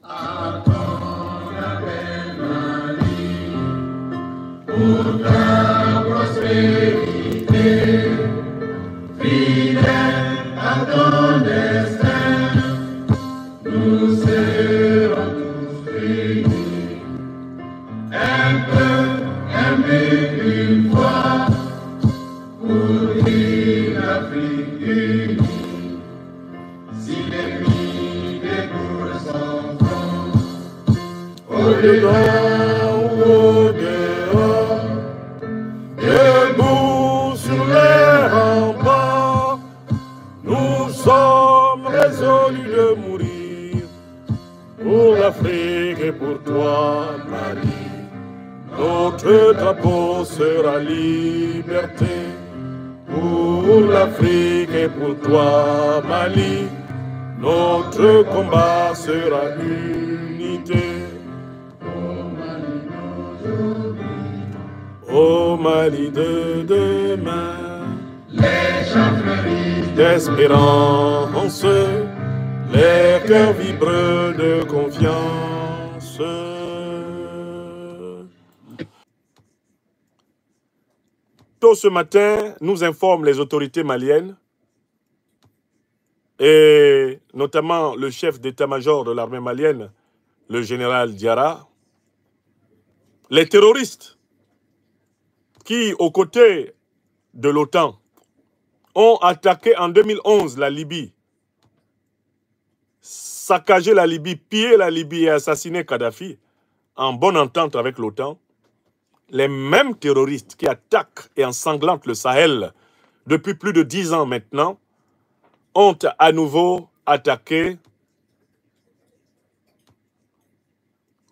À ton appel, Mali, pour ta prospérité, fidèle à ton destin, nous serons tous unis, un peu, un but, une fois, pour une Afrique unie. Si l'ennemi découvre son front, au-dedans ou au-dehors, debout sur les remparts, nous sommes résolus de mourir pour l'Afrique et pour toi, Mali. Notre drapeau sera liberté pour l'Afrique et pour toi, Mali. Notre combat sera unité. Au Mali de demain, les gens fleurissent d'espérance, les cœurs vibrent de confiance. Tôt ce matin, nous informent les autorités maliennes et notamment le chef d'état-major de l'armée malienne, le général Diarra, les terroristes qui, aux côtés de l'OTAN, ont attaqué en 2011 la Libye, saccagé la Libye, pillé la Libye et assassiné Kadhafi en bonne entente avec l'OTAN. Les mêmes terroristes qui attaquent et ensanglantent le Sahel depuis plus de 10 ans maintenant ont à nouveau attaqué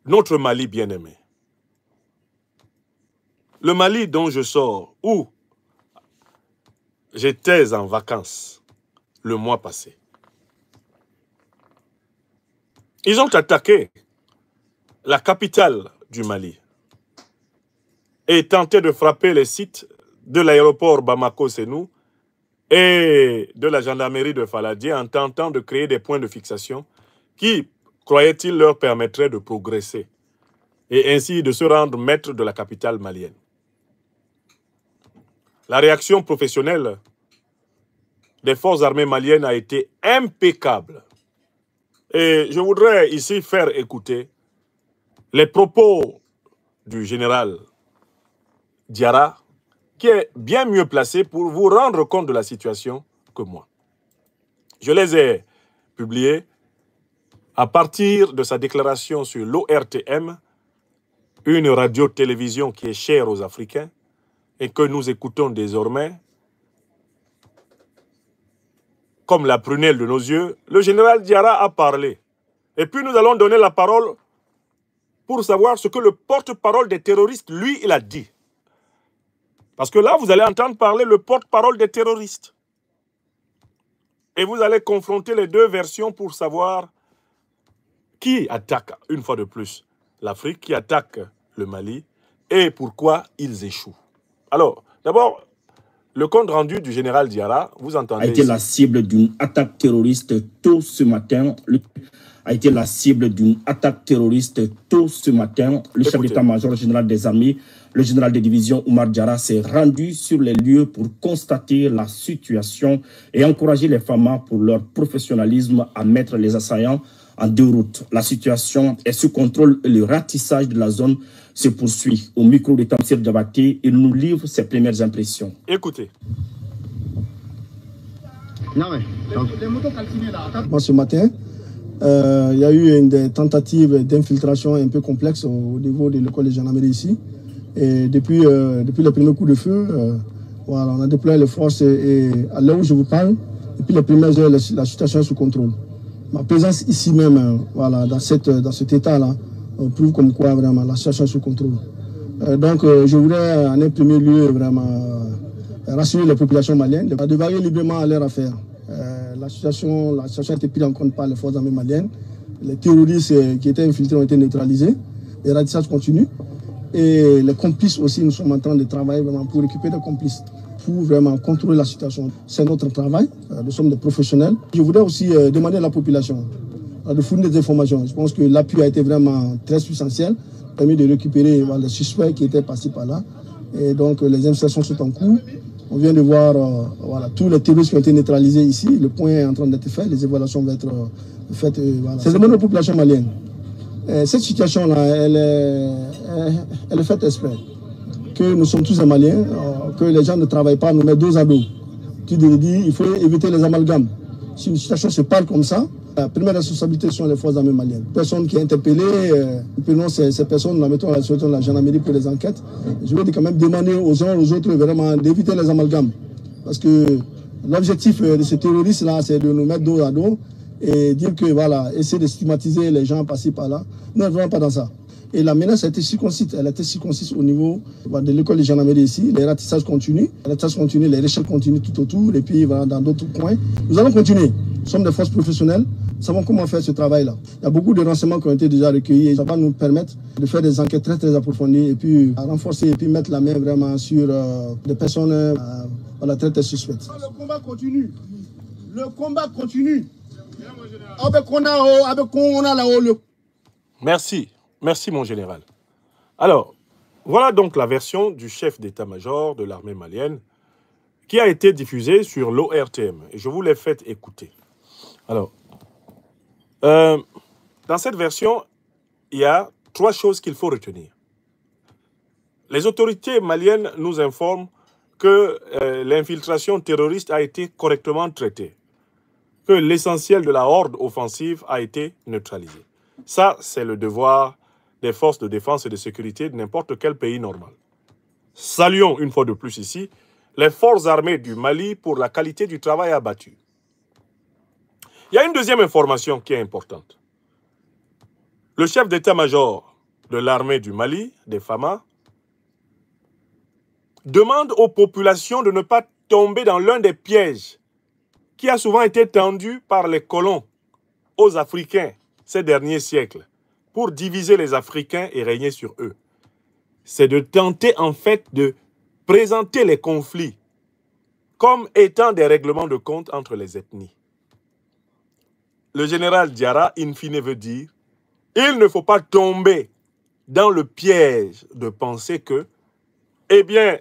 notre Mali bien-aimé. Le Mali dont je sors, où j'étais en vacances le mois passé. Ils ont attaqué la capitale du Mali et tenté de frapper les sites de l'aéroport Bamako-Sénou et de la gendarmerie de Faladier en tentant de créer des points de fixation qui, croyaient-ils, leur permettraient de progresser et ainsi de se rendre maître de la capitale malienne. La réaction professionnelle des forces armées maliennes a été impeccable. Et je voudrais ici faire écouter les propos du général Diarra, qui est bien mieux placé pour vous rendre compte de la situation que moi. Je les ai publiés à partir de sa déclaration sur l'ORTM, une radio-télévision qui est chère aux Africains et que nous écoutons désormais comme la prunelle de nos yeux. Le général Diarra a parlé. Et puis nous allons donner la parole pour savoir ce que le porte-parole des terroristes, lui, il a dit. Parce que là, vous allez entendre parler le porte-parole des terroristes. Et vous allez confronter les deux versions pour savoir qui attaque, une fois de plus, l'Afrique, qui attaque le Mali, et pourquoi ils échouent. Alors, d'abord, le compte rendu du général Diarra, vous entendez... A été la cible d'une attaque terroriste tôt ce matin. A été la cible d'une attaque terroriste tôt ce matin. Le chef d'état-major général des armées, le général de division Oumar Diarra, s'est rendu sur les lieux pour constater la situation et encourager les FAMA pour leur professionnalisme à mettre les assaillants en déroute. La situation est sous contrôle et le ratissage de la zone se poursuit. Au micro de Tamsir Diabaté, il nous livre ses premières impressions. Écoutez. Moi, ce matin, il y a eu des tentatives d'infiltration un peu complexes au niveau de l'école de gendarmerie ici. Et depuis le premier coup de feu, voilà, on a déployé les forces et à l'heure où je vous parle, depuis les premières heures, la situation est sous contrôle. Ma présence ici même, voilà, dans cet état-là, prouve comme quoi vraiment la situation est sous contrôle. Donc je voudrais en un premier lieu vraiment rassurer les populations maliennes de varier librement à leur affaire. La situation a été prise en compte par les forces armées maliennes. Les terroristes qui étaient infiltrés ont été neutralisés. Les ratissages continuent. Et les complices aussi, nous sommes en train de travailler vraiment pour récupérer des complices, pour vraiment contrôler la situation. C'est notre travail, nous sommes des professionnels. Je voudrais aussi demander à la population de fournir des informations. Je pense que l'appui a été vraiment très substantiel, permis de récupérer les suspects qui étaient passés par là. Et donc les investigations sont en cours. On vient de voir tous les terroristes qui ont été neutralisés ici. Le point est en train d'être fait, les évaluations vont être faites. C'est le monde de la population malienne. Cette situation-là, elle est faite exprès. Que nous sommes tous des Maliens, que les gens ne travaillent pas, nous mettent dos à dos. Tu dis, il faut éviter les amalgames. Si une situation se parle comme ça, la première responsabilité sont les forces armées maliennes. Personne qui est interpellée, prenons ces personnes, la mettons à la gendarmerie pour les enquêtes. Je veux quand même demander aux uns aux autres vraiment d'éviter les amalgames. Parce que l'objectif de ces terroristes-là, c'est de nous mettre dos à dos et dire que essayer de stigmatiser les gens passés par là. Nous ne vraiment pas dans ça. Et la menace a été circonscrite. Elle a été circonscrite au niveau de l'école de gendarmerie ici. Les ratissages continuent. Les recherches continuent tout autour. Et puis dans d'autres coins. Nous allons continuer. Nous sommes des forces professionnelles. Nous savons comment faire ce travail-là. Il y a beaucoup de renseignements qui ont été déjà recueillis. Et ça va nous permettre de faire des enquêtes très très approfondies et puis renforcer et puis mettre la main vraiment sur des personnes très très suspectes. Le combat continue. Le combat continue. Merci. Merci, mon général. Alors, voilà donc la version du chef d'état-major de l'armée malienne qui a été diffusée sur l'ORTM. Et je vous l'ai fait écouter. Alors, dans cette version, il y a 3 choses qu'il faut retenir. Les autorités maliennes nous informent que l'infiltration terroriste a été correctement traitée, que l'essentiel de la horde offensive a été neutralisé. Ça, c'est le devoir des forces de défense et de sécurité de n'importe quel pays normal. Saluons une fois de plus ici les forces armées du Mali pour la qualité du travail abattu. Il y a une deuxième information qui est importante. Le chef d'état-major de l'armée du Mali, des FAMA, demande aux populations de ne pas tomber dans l'un des pièges qui a souvent été tendu par les colons aux Africains ces derniers siècles pour diviser les Africains et régner sur eux. C'est de tenter en fait de présenter les conflits comme étant des règlements de compte entre les ethnies. Le général Diarra, in fine, veut dire il ne faut pas tomber dans le piège de penser que, eh bien,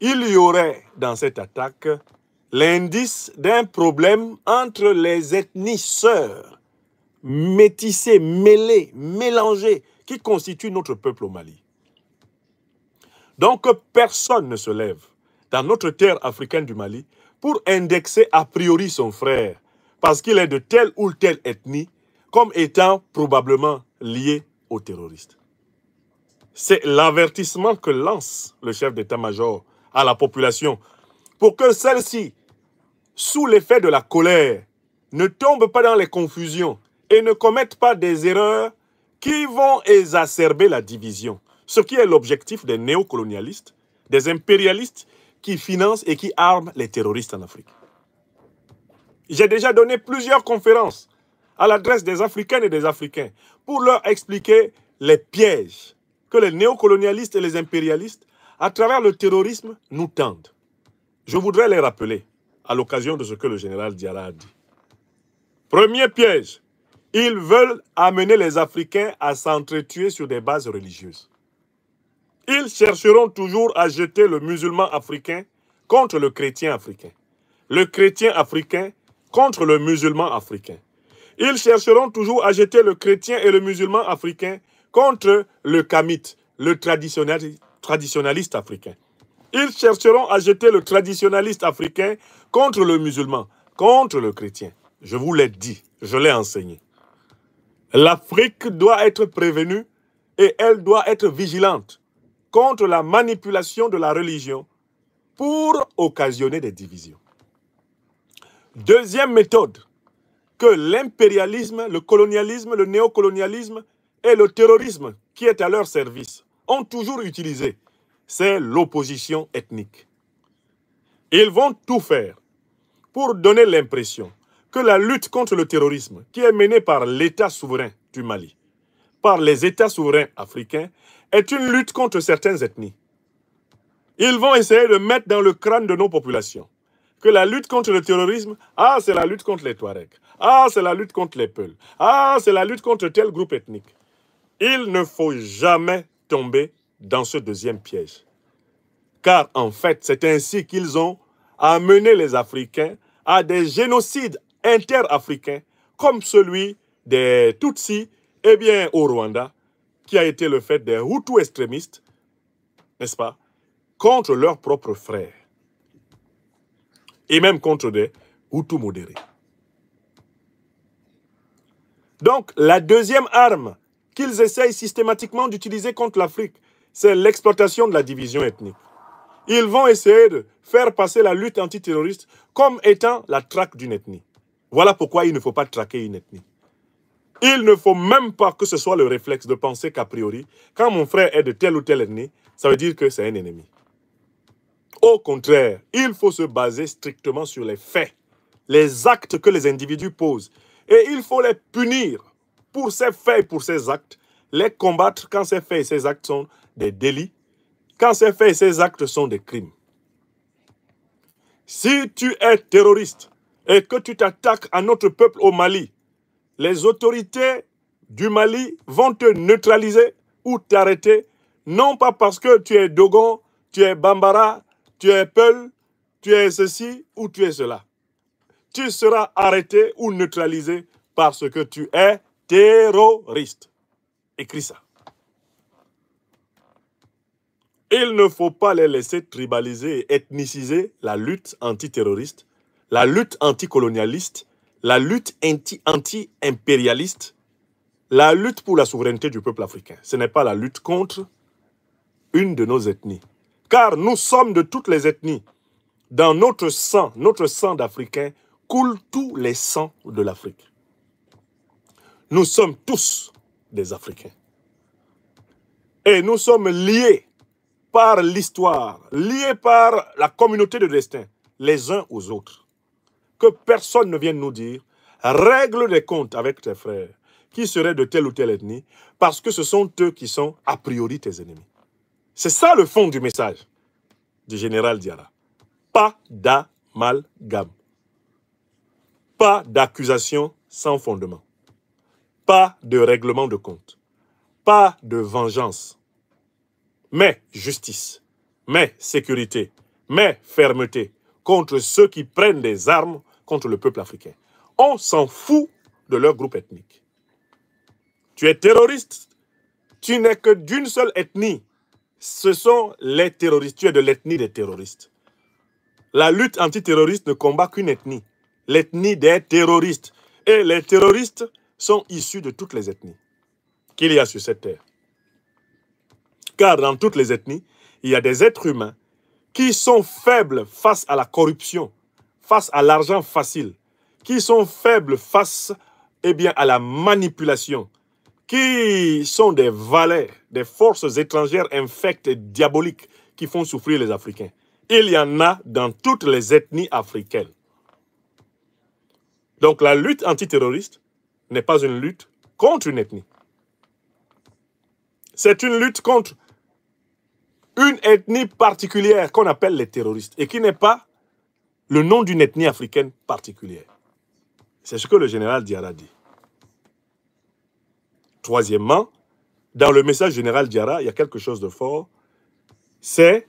il y aurait dans cette attaque l'indice d'un problème entre les ethnies sœurs, métissées, mêlées, mélangées, qui constituent notre peuple au Mali. Donc, personne ne se lève dans notre terre africaine du Mali pour indexer a priori son frère, parce qu'il est de telle ou telle ethnie, comme étant probablement lié aux terroristes. C'est l'avertissement que lance le chef d'état-major à la population pour que celle-ci, sous l'effet de la colère, ne tombe pas dans les confusions et ne commettent pas des erreurs qui vont exacerber la division, ce qui est l'objectif des néocolonialistes, des impérialistes qui financent et qui arment les terroristes en Afrique. J'ai déjà donné plusieurs conférences à l'adresse des Africaines et des Africains pour leur expliquer les pièges que les néocolonialistes et les impérialistes, à travers le terrorisme, nous tendent. Je voudrais les rappeler à l'occasion de ce que le général Diarra a dit. Premier piège, ils veulent amener les Africains à s'entretuer sur des bases religieuses. Ils chercheront toujours à jeter le musulman africain contre le chrétien africain, le chrétien africain contre le musulman africain. Ils chercheront toujours à jeter le chrétien et le musulman africain contre le kamite, le traditionnaliste africain. Ils chercheront à jeter le traditionnaliste africain contre le musulman, contre le chrétien. Je vous l'ai dit, je l'ai enseigné. L'Afrique doit être prévenue et elle doit être vigilante contre la manipulation de la religion pour occasionner des divisions. Deuxième méthode que l'impérialisme, le colonialisme, le néocolonialisme et le terrorisme qui est à leur service ont toujours utilisé, c'est l'opposition ethnique. Ils vont tout faire pour donner l'impression que la lutte contre le terrorisme qui est menée par l'État souverain du Mali, par les États souverains africains, est une lutte contre certaines ethnies. Ils vont essayer de mettre dans le crâne de nos populations que la lutte contre le terrorisme, c'est la lutte contre les Touaregs. Ah, c'est la lutte contre les Peuls. Ah, c'est la lutte contre tel groupe ethnique. Il ne faut jamais tomber dans ce deuxième piège. Car en fait, c'est ainsi qu'ils ont amené les Africains à des génocides inter-africains comme celui des Tutsis, eh bien, au Rwanda, qui a été le fait des Hutus extrémistes, n'est-ce pas, contre leurs propres frères. Et même contre des Hutus modérés. Donc, la deuxième arme qu'ils essayent systématiquement d'utiliser contre l'Afrique, c'est l'exploitation de la division ethnique. Ils vont essayer de faire passer la lutte antiterroriste comme étant la traque d'une ethnie. Voilà pourquoi il ne faut pas traquer une ethnie. Il ne faut même pas que ce soit le réflexe de penser qu'a priori, quand mon frère est de telle ou telle ethnie, ça veut dire que c'est un ennemi. Au contraire, il faut se baser strictement sur les faits, les actes que les individus posent. Et il faut les punir pour ces faits et pour ces actes, les combattre quand ces faits et ces actes sont des délits, quand ces faits et ces actes sont des crimes. Si tu es terroriste et que tu t'attaques à notre peuple au Mali, les autorités du Mali vont te neutraliser ou t'arrêter, non pas parce que tu es Dogon, tu es Bambara, tu es Peul, tu es ceci ou tu es cela. Tu seras arrêté ou neutralisé parce que tu es terroriste. Écris ça. Il ne faut pas les laisser tribaliser et ethniciser la lutte antiterroriste, la lutte anticolonialiste, la lutte anti-impérialiste, la lutte pour la souveraineté du peuple africain. Ce n'est pas la lutte contre une de nos ethnies. Car nous sommes de toutes les ethnies. Dans notre sang d'Africains, coulent tous les sangs de l'Afrique. Nous sommes tous des Africains. Et nous sommes liés par l'histoire, liés par la communauté de destin, les uns aux autres. Que personne ne vienne nous dire, règle des comptes avec tes frères, qui seraient de telle ou telle ethnie, parce que ce sont eux qui sont a priori tes ennemis. C'est ça le fond du message du général Diarra. Pas d'amalgame. Pas d'accusation sans fondement. Pas de règlement de compte. Pas de vengeance. Mais justice. Mais sécurité. Mais fermeté contre ceux qui prennent des armes contre le peuple africain. On s'en fout de leur groupe ethnique. Tu es terroriste, tu n'es que d'une seule ethnie. Ce sont les terroristes. Tu es de l'ethnie des terroristes. La lutte antiterroriste ne combat qu'une ethnie. L'ethnie des terroristes. Et les terroristes sont issus de toutes les ethnies qu'il y a sur cette terre. Car dans toutes les ethnies, il y a des êtres humains qui sont faibles face à la corruption, face à l'argent facile, qui sont faibles face à la manipulation, qui sont des valets, des forces étrangères infectes et diaboliques qui font souffrir les Africains. Il y en a dans toutes les ethnies africaines. Donc la lutte antiterroriste n'est pas une lutte contre une ethnie. C'est une lutte contre une ethnie particulière qu'on appelle les terroristes et qui n'est pas le nom d'une ethnie africaine particulière. C'est ce que le général Diarra dit. Troisièmement, dans le message général Diarra, il y a quelque chose de fort, c'est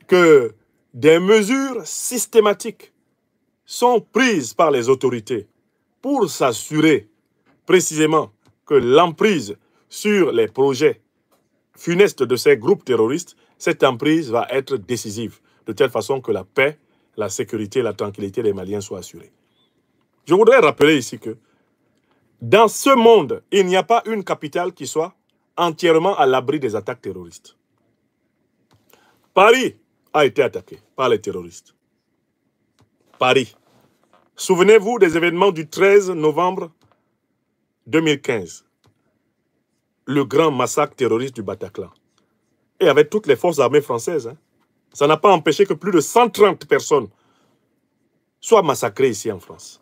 que des mesures systématiques sont prises par les autorités pour s'assurer précisément que l'emprise sur les projets funestes de ces groupes terroristes, cette emprise va être décisive, de telle façon que la paix, la sécurité et la tranquillité des Maliens soient assurées. Je voudrais rappeler ici que dans ce monde, il n'y a pas une capitale qui soit entièrement à l'abri des attaques terroristes. Paris a été attaqué par les terroristes. Paris. Souvenez-vous des événements du 13 novembre 2015. Le grand massacre terroriste du Bataclan. Et avec toutes les forces armées françaises. Ça n'a pas empêché que plus de 130 personnes soient massacrées ici en France.